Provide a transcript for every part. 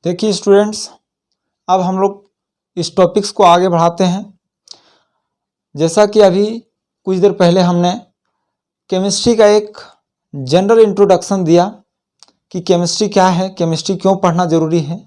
देखिए स्टूडेंट्स, अब हम लोग इस टॉपिक्स को आगे बढ़ाते हैं। जैसा कि अभी कुछ देर पहले हमने केमिस्ट्री का एक जनरल इंट्रोडक्शन दिया कि केमिस्ट्री क्या है, केमिस्ट्री क्यों पढ़ना ज़रूरी है,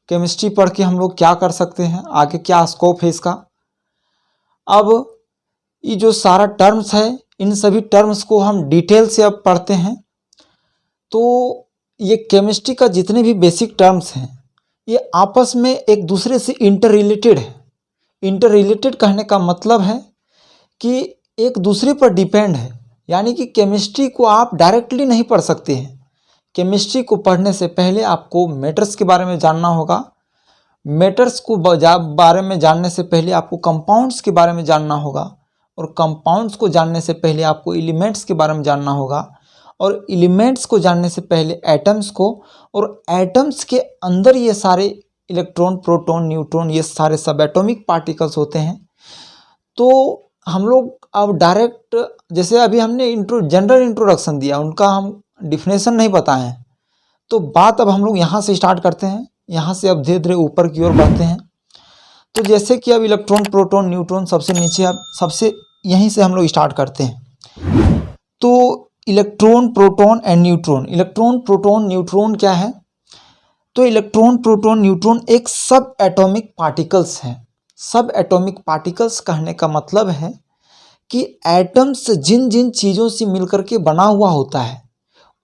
केमिस्ट्री पढ़ के हम लोग क्या कर सकते हैं, आगे क्या स्कोप है इसका। अब ये जो सारा टर्म्स है, इन सभी टर्म्स को हम डिटेल से अब पढ़ते हैं। तो ये केमिस्ट्री का जितने भी बेसिक टर्म्स हैं ये आपस में एक दूसरे से इंटर रिलेटेड है। इंटर रिलेटेड कहने का मतलब है कि एक दूसरे पर डिपेंड है, यानी कि केमिस्ट्री को आप डायरेक्टली नहीं पढ़ सकते हैं। केमिस्ट्री को पढ़ने से पहले आपको मैटर्स के बारे में जानना होगा। मैटर्स को बारे में जानने से पहले आपको कंपाउंड्स के बारे में जानना होगा, और कंपाउंड्स को जानने से पहले आपको एलिमेंट्स के बारे में जानना होगा, और एलिमेंट्स को जानने से पहले एटम्स को, और एटम्स के अंदर ये सारे इलेक्ट्रॉन, प्रोटॉन, न्यूट्रॉन, ये सारे सब एटॉमिक पार्टिकल्स होते हैं। तो हम लोग अब डायरेक्ट, जैसे अभी हमने जनरल इंट्रोडक्शन दिया, उनका हम डिफिनेशन नहीं बताए हैं, तो बात अब हम लोग यहाँ से स्टार्ट करते हैं। यहाँ से अब धीरे धीरे ऊपर की ओर बढ़ते हैं। तो जैसे कि अब इलेक्ट्रॉन, प्रोटॉन, न्यूट्रॉन सबसे नीचे, अब सबसे यहीं से हम लोग स्टार्ट करते हैं। तो electron, proton and neutron. Electron, proton, neutron क्या है? तो इलेक्ट्रॉन, प्रोटॉन, न्यूट्रॉन एक सब एटॉमिक पार्टिकल्स हैं। सब एटॉमिक पार्टिकल्स कहने का मतलब है कि एटम्स जिन जिन चीज़ों से मिलकर के बना हुआ होता है,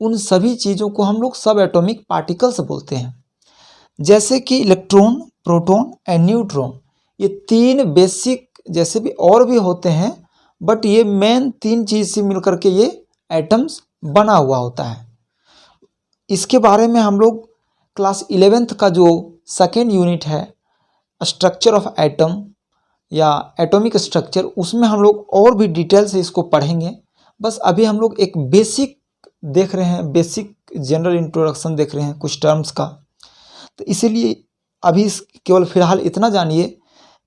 उन सभी चीज़ों को हम लोग सब एटॉमिक पार्टिकल्स बोलते हैं। जैसे कि इलेक्ट्रॉन, प्रोटॉन एंड न्यूट्रॉन, ये तीन बेसिक, जैसे भी और भी होते हैं, बट ये मेन तीन चीज़ से मिलकर के ये एटम्स बना हुआ होता है। इसके बारे में हम लोग क्लास 11th का जो सेकेंड यूनिट है, स्ट्रक्चर ऑफ एटम या एटॉमिक स्ट्रक्चर, उसमें हम लोग और भी डिटेल से इसको पढ़ेंगे। बस अभी हम लोग एक बेसिक देख रहे हैं, बेसिक जनरल इंट्रोडक्शन देख रहे हैं कुछ टर्म्स का। तो इसीलिए अभी केवल फिलहाल इतना जानिए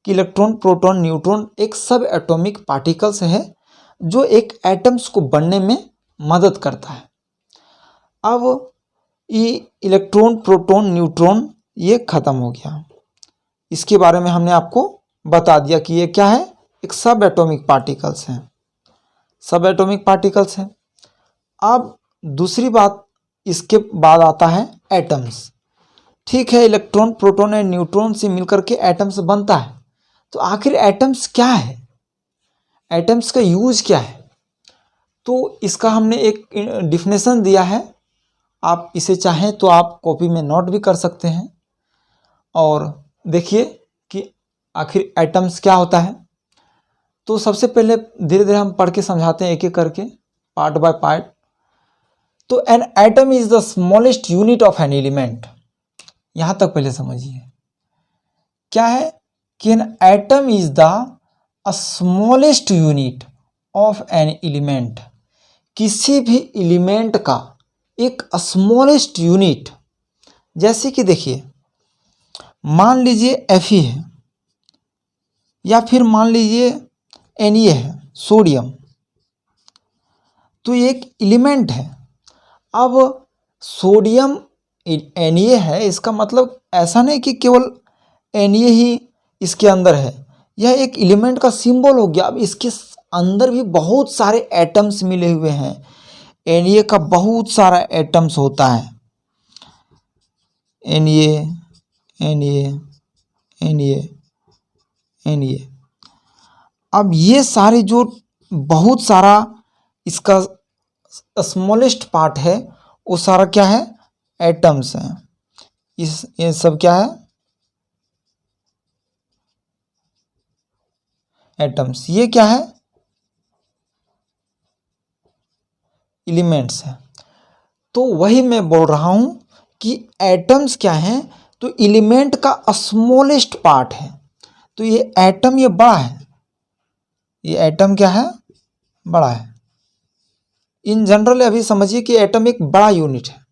कि इलेक्ट्रॉन, प्रोटॉन, न्यूट्रॉन एक सब एटॉमिक पार्टिकल्स है जो एक एटम्स को बनने में मदद करता है। अब ये इलेक्ट्रॉन, प्रोटॉन, न्यूट्रॉन ये ख़त्म हो गया। इसके बारे में हमने आपको बता दिया कि ये क्या है, एक सब एटॉमिक पार्टिकल्स हैं, सब एटॉमिक पार्टिकल्स हैं। अब दूसरी बात, इसके बाद आता है एटम्स। ठीक है, इलेक्ट्रॉन, प्रोटॉन एंड न्यूट्रॉन से मिलकर के एटम्स बनता है। तो आखिर एटम्स क्या है, एटम्स का यूज क्या है? तो इसका हमने एक डिफिनेशन दिया है। आप इसे चाहें तो आप कॉपी में नोट भी कर सकते हैं। और देखिए कि आखिर एटम्स क्या होता है। तो सबसे पहले धीरे धीरे हम पढ़ के समझाते हैं, एक एक करके, पार्ट बाय पार्ट। तो N atom is the smallest unit of an element. यहाँ तक पहले समझिए क्या है कि an atom is the smallest unit of an element. किसी भी एलिमेंट का एक स्मॉलेस्ट यूनिट, जैसे कि देखिए, मान लीजिए Fe है, या फिर मान लीजिए Na है, सोडियम। तो ये एक एलिमेंट है। अब सोडियम Na है, इसका मतलब ऐसा नहीं कि केवल Na ही इसके अंदर है, यह एक एलिमेंट का सिंबल हो गया। अब इसके अंदर भी बहुत सारे एटम्स मिले हुए हैं। Na का बहुत सारा एटम्स होता है, Na। अब ये सारे जो बहुत सारा इसका स्मॉलेस्ट पार्ट है, वो सारा क्या है, एटम्स हैं। ये सब क्या है, एटम्स। ये क्या है, एलिमेंट्स है। तो वही मैं बोल रहा हूं कि एटम्स क्या हैं, तो एलिमेंट का स्मॉलेस्ट पार्ट है। तो ये एटम, ये बड़ा है, ये एटम क्या है, बड़ा है। इन जनरल अभी समझिए कि एटम एक बड़ा यूनिट है,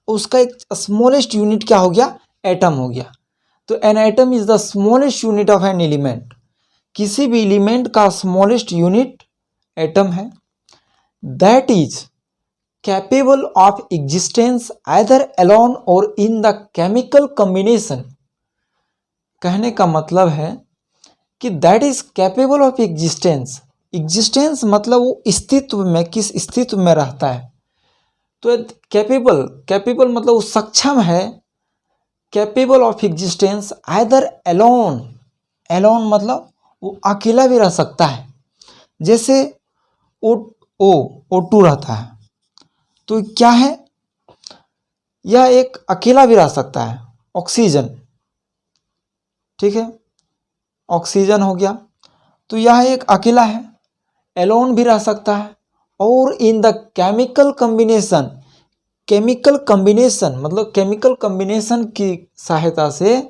उसका एक स्मॉलेस्ट यूनिट क्या हो गया, एटम हो गया। तो N atom is the smallest unit of an element. किसी भी एलिमेंट का स्मॉलेस्ट यूनिट एटम है। That is capable of existence either alone or in the chemical combination. कहने का मतलब है कि that is capable of existence. Existence मतलब वो अस्तित्व में, किस अस्तित्व में रहता है। तो कैपेबल, कैपेबल मतलब वो सक्षम है, capable of existence either alone. Alone मतलब वो अकेला भी रह सकता है, जैसे O2 रहता है तो क्या है, यह एक अकेला भी रह सकता है। ऑक्सीजन, ठीक है, ऑक्सीजन हो गया तो यह एक अकेला है, एलोन भी रह सकता है। और in the chemical combination, chemical combination मतलब केमिकल कॉम्बिनेशन की सहायता से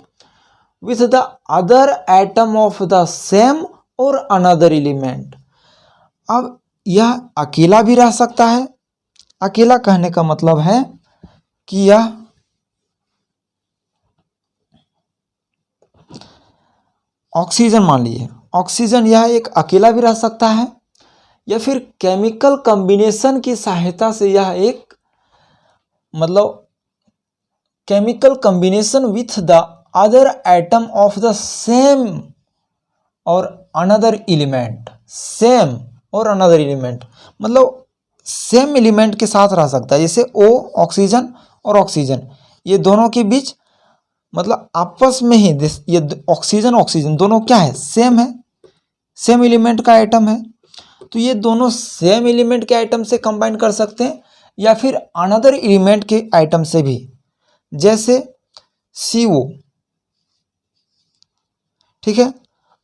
with the other atom of the same or another element. अब यह अकेला भी रह सकता है। अकेला कहने का मतलब है कि यह ऑक्सीजन, मान लीजिए ऑक्सीजन, यह एक अकेला भी रह सकता है, या फिर केमिकल कॉम्बिनेशन की सहायता से यह एक मतलब chemical combination with the other atom of the same or another element. Same or another element मतलब सेम एलिमेंट के साथ रह सकता है, जैसे O ऑक्सीजन और ऑक्सीजन, ये दोनों के बीच मतलब आपस में ही ये ऑक्सीजन ऑक्सीजन दोनों क्या है, सेम है, सेम एलिमेंट का आइटम है। तो ये दोनों सेम एलिमेंट के आइटम से कंबाइन कर सकते हैं, या फिर अनदर एलिमेंट के आइटम से भी, जैसे CO, ठीक है।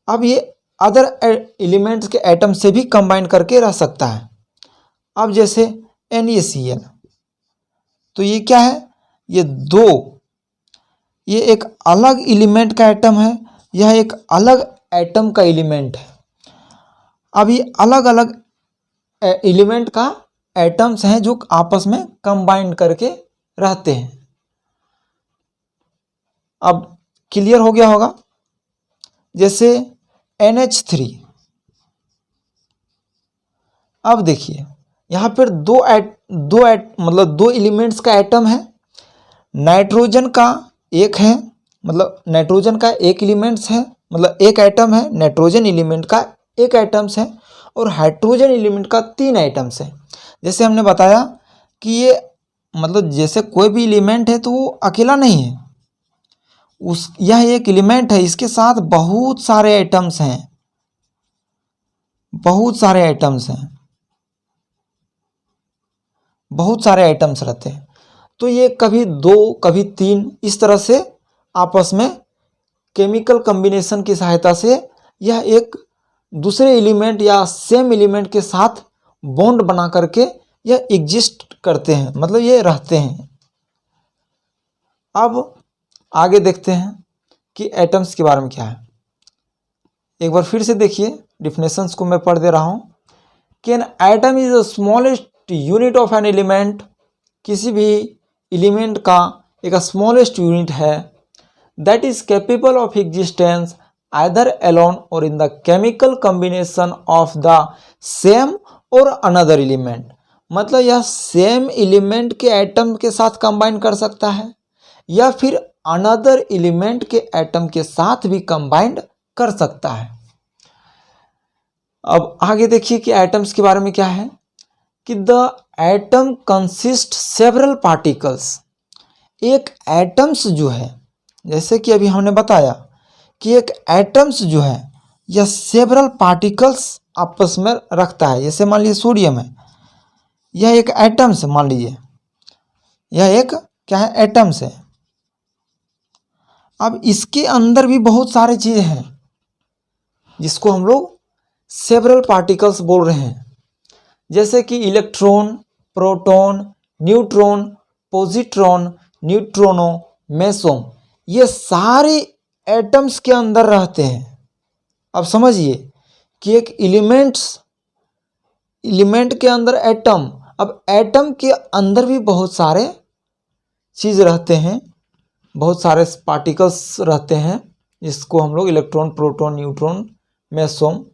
अब ये अदर एलिमेंट्स के आइटम से भी कंबाइन करके रह सकता है। अब जैसे NaCl, तो ये क्या है, ये एक अलग एलिमेंट का आइटम है, यह एक अलग एटम का एलिमेंट है। अब ये अलग अलग एलिमेंट का एटम्स हैं जो आपस में कंबाइन करके रहते हैं। अब क्लियर हो गया होगा। जैसे NH3, अब देखिए यहाँ पर दो एलिमेंट्स का एटम है। नाइट्रोजन का एक है, मतलब नाइट्रोजन का एक एलिमेंट्स है, मतलब एक एटम है, नाइट्रोजन एलिमेंट का एक एटम्स है, और हाइड्रोजन एलिमेंट का 3 एटम्स है। जैसे हमने बताया कि ये मतलब जैसे कोई भी एलिमेंट है तो वो अकेला नहीं है, यह एक एलिमेंट है, इसके साथ बहुत सारे एटम्स हैं, बहुत सारे एटम्स हैं, बहुत सारे एटम्स रहते हैं। तो ये कभी 2 कभी 3 इस तरह से आपस में केमिकल कॉम्बिनेशन की सहायता से यह एक दूसरे एलिमेंट या सेम एलिमेंट के साथ बॉन्ड बना करके यह एग्जिस्ट करते हैं, मतलब ये रहते हैं। अब आगे देखते हैं कि एटम्स के बारे में क्या है। एक बार फिर से देखिए, डिफिनेशंस को मैं पढ़ दे रहा हूँ कि an atom is the smallest unit of an element. किसी भी एलिमेंट का एक स्मॉलेस्ट यूनिट है, that is capable of existence either alone or in the chemical combination of the same or another element. मतलब यह सेम एलिमेंट के atom के साथ कंबाइन कर सकता है, या फिर अनदर एलिमेंट के एटम के साथ भी कंबाइंड कर सकता है। अब आगे देखिए कि एटम्स के बारे में क्या है कि the atom consist several particles. एक एटम्स जो है, जैसे कि अभी हमने बताया कि एक एटम्स जो है यह सेवरल पार्टिकल्स आपस में रखता है। जैसे मान लीजिए सोडियम है, यह एक एटम्स है, मान लीजिए यह एक क्या है, एटम्स है। अब इसके अंदर भी बहुत सारे चीज़ें हैं जिसको हम लोग सेवरल पार्टिकल्स बोल रहे हैं, जैसे कि electron, proton, neutron, positron, neutrino, meson, ये सारे एटम्स के अंदर रहते हैं। अब समझिए कि एक एलिमेंट के अंदर एटम, अब एटम के अंदर भी बहुत सारे चीज़ रहते हैं, बहुत सारे पार्टिकल्स रहते हैं, जिसको हम लोग electron, proton, neutron, meson,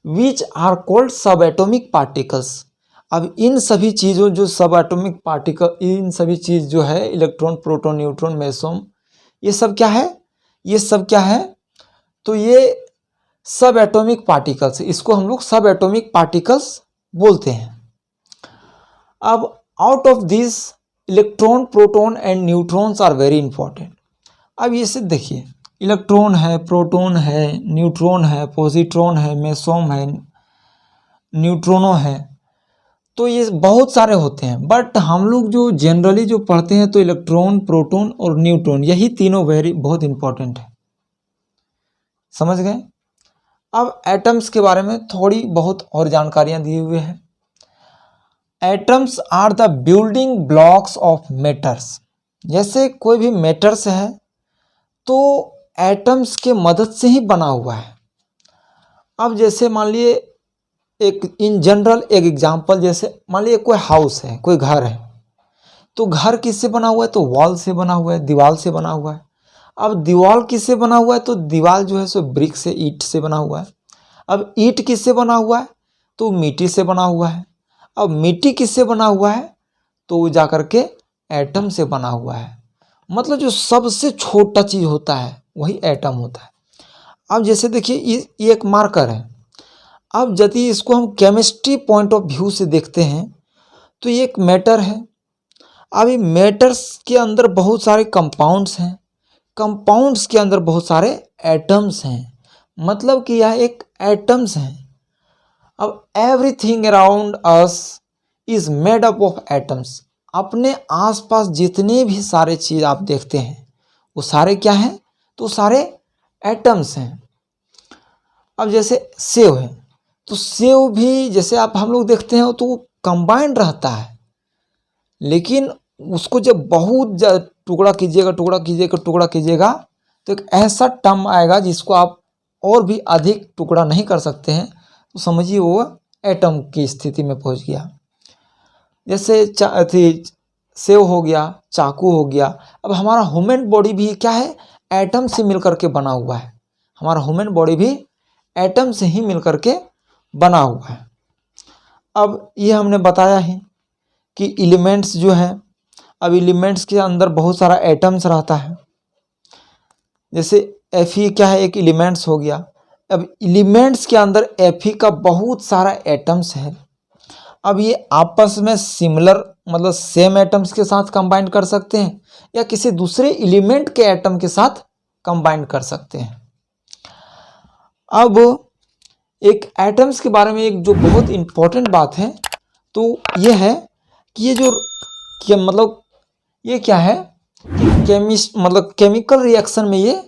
which are called subatomic particles. अब इन सभी चीज़ों जो सब एटॉमिक पार्टिकल, इन सभी चीज़ जो है इलेक्ट्रॉन, प्रोटॉन, न्यूट्रॉन, मेसोम, ये सब क्या है, ये सब क्या है, तो ये सब एटॉमिक पार्टिकल्स, इसको हम लोग सब एटॉमिक पार्टिकल्स बोलते हैं। अब out of this electron, proton and neutrons are very important. अब ये से देखिए, इलेक्ट्रॉन है, प्रोटॉन है, न्यूट्रॉन है, पॉजिट्रॉन है, मेसोम है, न्यूट्रॉनो है, तो ये बहुत सारे होते हैं। बट हम लोग जो जनरली जो पढ़ते हैं तो इलेक्ट्रॉन, प्रोटॉन और न्यूट्रॉन, यही तीनों बहुत इंपॉर्टेंट है। समझ गए। अब एटम्स के बारे में थोड़ी बहुत और जानकारियां दी हुई है। Atoms are the building blocks of matters. जैसे कोई भी मैटर्स है तो एटम्स के मदद से ही बना हुआ है। अब जैसे मान लिए एक इन जनरल एक एग्जांपल, जैसे मान लिए कोई हाउस है, कोई घर है, तो घर किससे बना हुआ है, तो वॉल से बना हुआ है, दीवार से बना हुआ है। अब दीवार किससे बना हुआ है, तो दीवार जो है सो ब्रिक से, ईंट से बना हुआ है। अब ईंट किससे बना हुआ है, तो मिट्टी से बना हुआ है। अब मिट्टी किससे बना हुआ है, तो वो जाकर के एटम से बना हुआ है। मतलब जो सबसे छोटा चीज़ होता है वही एटम होता है। अब जैसे देखिए ये एक मार्कर है। अब यदि इसको हम केमिस्ट्री पॉइंट ऑफ व्यू से देखते हैं तो ये एक मैटर है। अब ये मैटर्स के अंदर बहुत सारे कंपाउंड्स हैं, कंपाउंड्स के अंदर बहुत सारे एटम्स हैं, मतलब कि यह एक एटम्स हैं। अब everything around us is made up of atoms. अपने आसपास जितने भी सारे चीज़ आप देखते हैं वो सारे क्या हैं, तो सारे एटम्स हैं। अब जैसे सेव है, तो सेव भी जैसे आप हम लोग देखते हैं तो वो कंबाइंड रहता है, लेकिन उसको जब बहुत टुकड़ा कीजिएगा, टुकड़ा कीजिएगा, टुकड़ा कीजिएगा, तो एक ऐसा टर्म आएगा जिसको आप और भी अधिक टुकड़ा नहीं कर सकते हैं, तो समझिए वो एटम की स्थिति में पहुंच गया। जैसे सेव हो गया, चाकू हो गया। अब हमारा ह्यूमन बॉडी भी क्या है, एटम से मिलकर के बना हुआ है। हमारा ह्यूमन बॉडी भी एटम से ही मिलकर के बना हुआ है। अब ये हमने बताया ही कि एलिमेंट्स जो है, अब एलिमेंट्स के अंदर बहुत सारा एटम्स रहता है। जैसे Fe क्या है, एक एलिमेंट्स हो गया। अब एलिमेंट्स के अंदर Fe का बहुत सारा एटम्स है। अब ये आपस में सिमिलर, मतलब सेम एटम्स के साथ कंबाइन कर सकते हैं या किसी दूसरे एलिमेंट के एटम के साथ कंबाइन कर सकते हैं। अब एक एटम्स के बारे में एक जो बहुत इंपॉर्टेंट बात है तो ये है कि ये जो मतलब ये क्या है कि मतलब केमिकल रिएक्शन में ये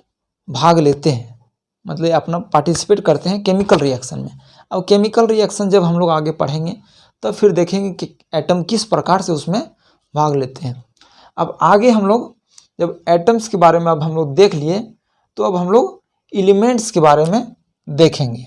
भाग लेते हैं, मतलब अपना पार्टिसिपेट करते हैं केमिकल रिएक्शन में। अब केमिकल रिएक्शन जब हम लोग आगे पढ़ेंगे तब फिर देखेंगे कि एटम किस प्रकार से उसमें भाग लेते हैं। अब आगे हम लोग जब एटम्स के बारे में अब हम लोग देख लिए तो अब हम लोग एलिमेंट्स के बारे में देखेंगे।